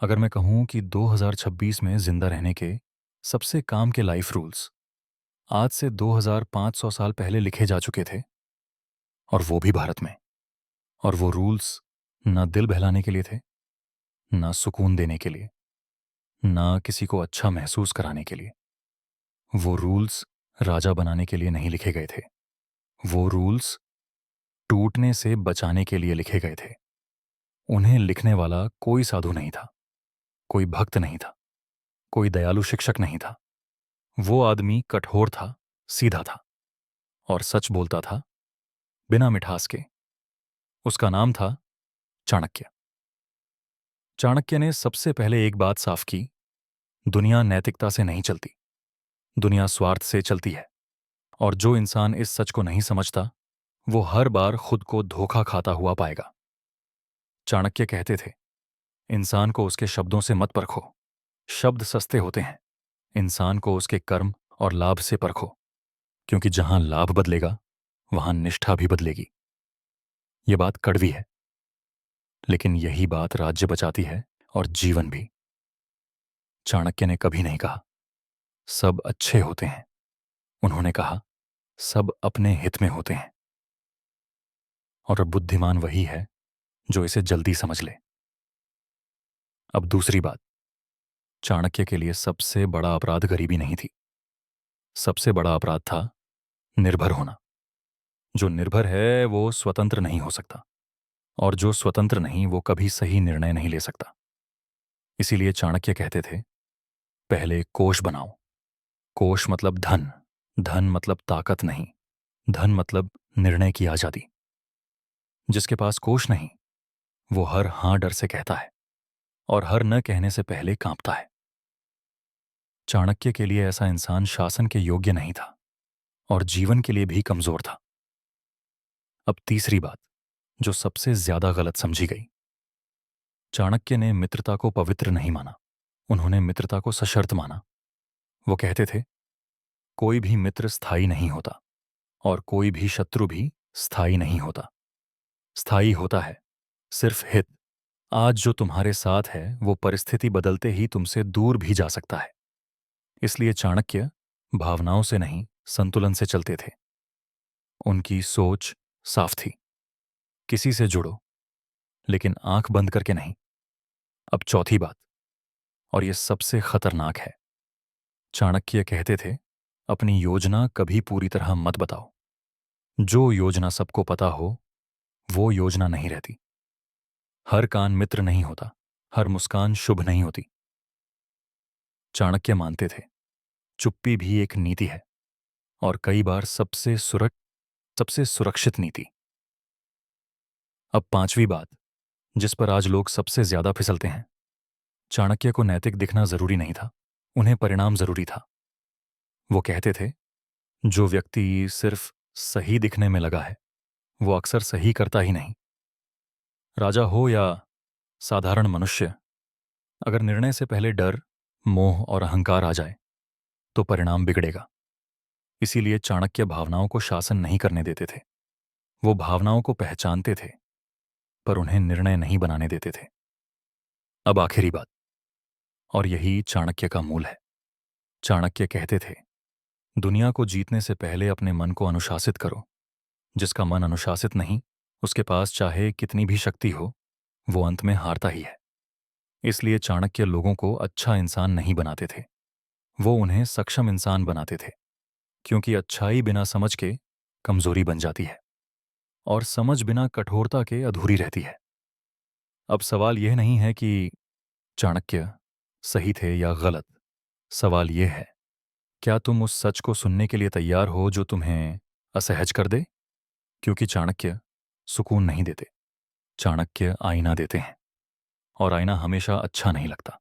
अगर मैं कहूँ कि 2026 में ज़िंदा रहने के सबसे काम के लाइफ रूल्स आज से 2500 साल पहले लिखे जा चुके थे, और वो भी भारत में। और वो रूल्स ना दिल बहलाने के लिए थे, ना सुकून देने के लिए, ना किसी को अच्छा महसूस कराने के लिए। वो रूल्स राजा बनाने के लिए नहीं लिखे गए थे। वो रूल्स टूटने से बचाने के लिए लिखे गए थे। उन्हें लिखने वाला कोई साधु नहीं था, कोई भक्त नहीं था, कोई दयालु शिक्षक नहीं था। वो आदमी कठोर था, सीधा था, और सच बोलता था बिना मिठास के। उसका नाम था चाणक्य। चाणक्य ने सबसे पहले एक बात साफ की: दुनिया नैतिकता से नहीं चलती, दुनिया स्वार्थ से चलती है। और जो इंसान इस सच को नहीं समझता, वो हर बार खुद को धोखा खाता हुआ पाएगा। चाणक्य कहते थे, इंसान को उसके शब्दों से मत परखो, शब्द सस्ते होते हैं। इंसान को उसके कर्म और लाभ से परखो, क्योंकि जहां लाभ बदलेगा वहां निष्ठा भी बदलेगी। ये बात कड़वी है, लेकिन यही बात राज्य बचाती है, और जीवन भी। चाणक्य ने कभी नहीं कहा सब अच्छे होते हैं। उन्होंने कहा सब अपने हित में होते हैं। और बुद्धिमान वही है जो इसे जल्दी समझ ले। अब दूसरी बात, चाणक्य के लिए सबसे बड़ा अपराध गरीबी नहीं थी। सबसे बड़ा अपराध था निर्भर होना। जो निर्भर है वो स्वतंत्र नहीं हो सकता, और जो स्वतंत्र नहीं वो कभी सही निर्णय नहीं ले सकता। इसीलिए चाणक्य कहते थे, पहले कोष बनाओ। कोष मतलब धन। धन मतलब ताकत नहीं, धन मतलब निर्णय की आजादी। जिसके पास कोष नहीं, वो हर हां डर से कहता है, और हर न कहने से पहले कांपता है। चाणक्य के लिए ऐसा इंसान शासन के योग्य नहीं था, और जीवन के लिए भी कमजोर था। अब तीसरी बात, जो सबसे ज्यादा गलत समझी गई। चाणक्य ने मित्रता को पवित्र नहीं माना, उन्होंने मित्रता को सशर्त माना। वो कहते थे, कोई भी मित्र स्थायी नहीं होता, और कोई भी शत्रु भी स्थायी नहीं होता। स्थायी होता है सिर्फ हित। आज जो तुम्हारे साथ है वो परिस्थिति बदलते ही तुमसे दूर भी जा सकता है। इसलिए चाणक्य भावनाओं से नहीं, संतुलन से चलते थे। उनकी सोच साफ थी, किसी से जुड़ो, लेकिन आंख बंद करके नहीं। अब चौथी बात, और यह सबसे खतरनाक है। चाणक्य कहते थे, अपनी योजना कभी पूरी तरह मत बताओ। जो योजना सबको पता हो वो योजना नहीं रहती। हर कान मित्र नहीं होता, हर मुस्कान शुभ नहीं होती। चाणक्य मानते थे, चुप्पी भी एक नीति है, और कई बार सबसे सुरक्षित नीति। अब पांचवी बात, जिस पर आज लोग सबसे ज्यादा फिसलते हैं। चाणक्य को नैतिक दिखना जरूरी नहीं था, उन्हें परिणाम जरूरी था। वो कहते थे, जो व्यक्ति सिर्फ सही दिखने में लगा है वो अक्सर सही करता ही नहीं। राजा हो या साधारण मनुष्य, अगर निर्णय से पहले डर, मोह और अहंकार आ जाए तो परिणाम बिगड़ेगा। इसीलिए चाणक्य भावनाओं को शासन नहीं करने देते थे। वो भावनाओं को पहचानते थे, पर उन्हें निर्णय नहीं बनाने देते थे। अब आखिरी बात, और यही चाणक्य का मूल है। चाणक्य कहते थे, दुनिया को जीतने से पहले अपने मन को अनुशासित करो। जिसका मन अनुशासित नहीं, उसके पास चाहे कितनी भी शक्ति हो, वो अंत में हारता ही है। इसलिए चाणक्य लोगों को अच्छा इंसान नहीं बनाते थे, वो उन्हें सक्षम इंसान बनाते थे। क्योंकि अच्छाई बिना समझ के कमजोरी बन जाती है, और समझ बिना कठोरता के अधूरी रहती है। अब सवाल यह नहीं है कि चाणक्य सही थे या गलत। सवाल यह है, क्या तुम उस सच को सुनने के लिए तैयार हो जो तुम्हें असहज कर दे? क्योंकि चाणक्य सुकून नहीं देते, चाणक्य आईना देते हैं, और आईना हमेशा अच्छा नहीं लगता।